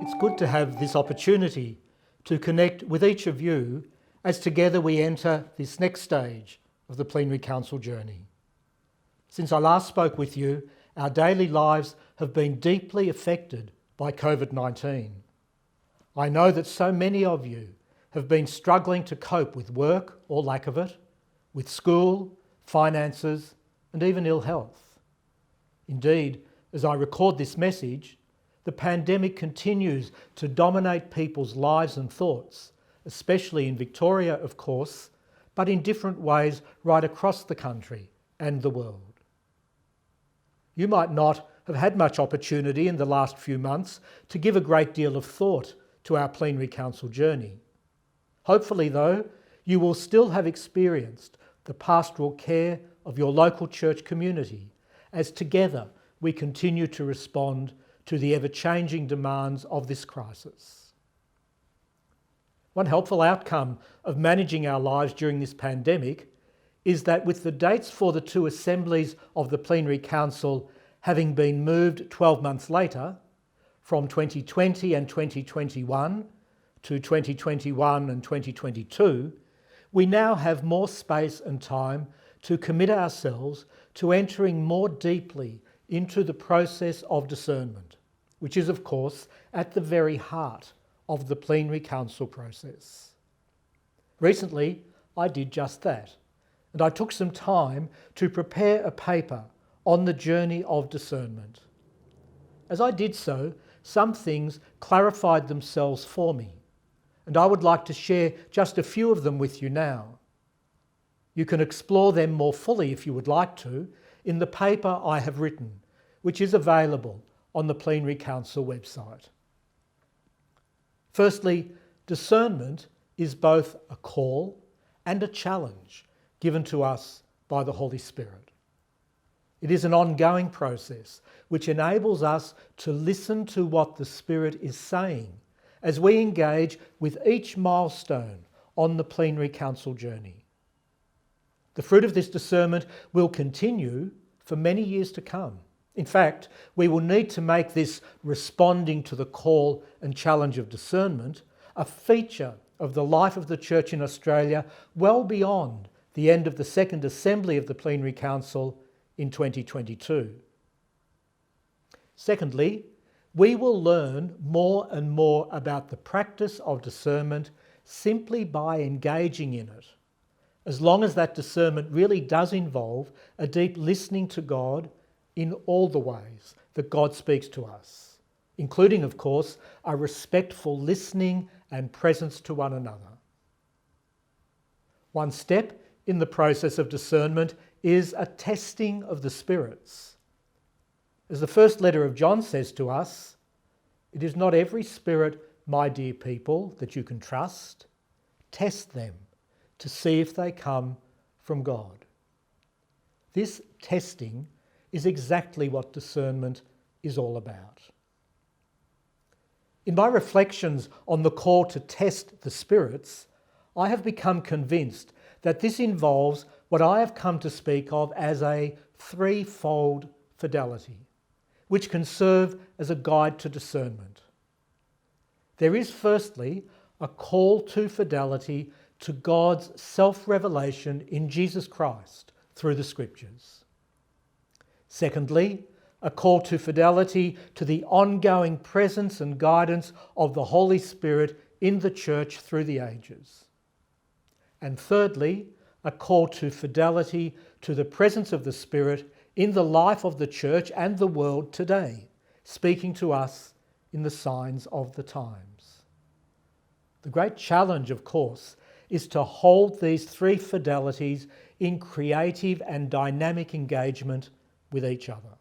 It's good to have this opportunity to connect with each of you as together we enter this next stage of the Plenary Council journey. Since I last spoke with you, our daily lives have been deeply affected by COVID-19. I know that so many of you have been struggling to cope with work or lack of it, with school, finances, and even ill health. Indeed, as I record this message, the pandemic continues to dominate people's lives and thoughts, especially in Victoria, of course, but in different ways right across the country and the world. You might not have had much opportunity in the last few months to give a great deal of thought to our Plenary Council journey. Hopefully, though, you will still have experienced the pastoral care of your local church community as together we continue to respond to the ever-changing demands of this crisis. One helpful outcome of managing our lives during this pandemic is that with the dates for the two assemblies of the Plenary Council having been moved 12 months later, from 2020 and 2021 to 2021 and 2022, we now have more space and time to commit ourselves to entering more deeply into the process of discernment, which is, of course, at the very heart of the Plenary Council process. Recently, I did just that, and I took some time to prepare a paper on the journey of discernment. As I did so, some things clarified themselves for me, and I would like to share just a few of them with you now. You can explore them more fully if you would like to in the paper I have written, which is available on the Plenary Council website. Firstly, discernment is both a call and a challenge given to us by the Holy Spirit. It is an ongoing process which enables us to listen to what the Spirit is saying as we engage with each milestone on the Plenary Council journey. The fruit of this discernment will continue for many years to come. In fact, we will need to make this responding to the call and challenge of discernment a feature of the life of the Church in Australia well beyond the end of the Second Assembly of the Plenary Council in 2022. Secondly, we will learn more and more about the practice of discernment simply by engaging in it, as long as that discernment really does involve a deep listening to God in all the ways that God speaks to us, including, of course, a respectful listening and presence to one another. One step in the process of discernment is a testing of the spirits. As the first letter of John says to us, it is not every spirit, my dear people, that you can trust. Test them to see if they come from God. This testing is exactly what discernment is all about. In my reflections on the call to test the spirits, I have become convinced that this involves what I have come to speak of as a threefold fidelity, which can serve as a guide to discernment. There is firstly a call to fidelity to God's self-revelation in Jesus Christ through the Scriptures. Secondly, a call to fidelity to the ongoing presence and guidance of the Holy Spirit in the Church through the ages. And thirdly, a call to fidelity to the presence of the Spirit in the life of the Church and the world today, speaking to us in the signs of the times. The great challenge, of course, is to hold these three fidelities in creative and dynamic engagement with each other.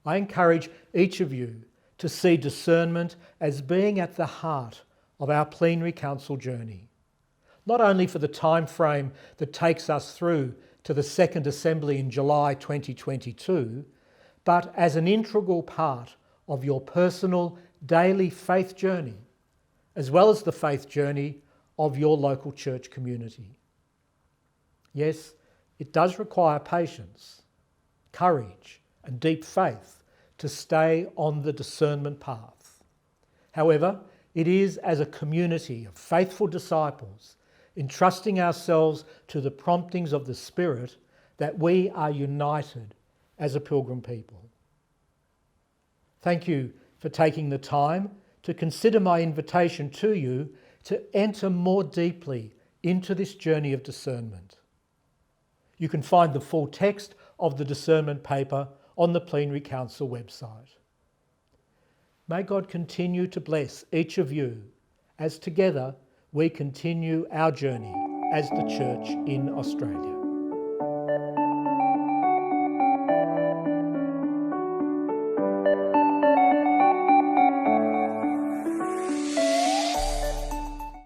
I encourage each of you to see discernment as being at the heart of our Plenary Council journey, not only for the time frame that takes us through to the Second Assembly in July 2022, but as an integral part of your personal daily faith journey, as well as the faith journey of your local church community. Yes, it does require patience, courage, and deep faith to stay on the discernment path. However, it is as a community of faithful disciples, entrusting ourselves to the promptings of the Spirit, that we are united as a pilgrim people. Thank you for taking the time to consider my invitation to you to enter more deeply into this journey of discernment. You can find the full text of the discernment paper on the Plenary Council website. May God continue to bless each of you as together we continue our journey as the Church in Australia.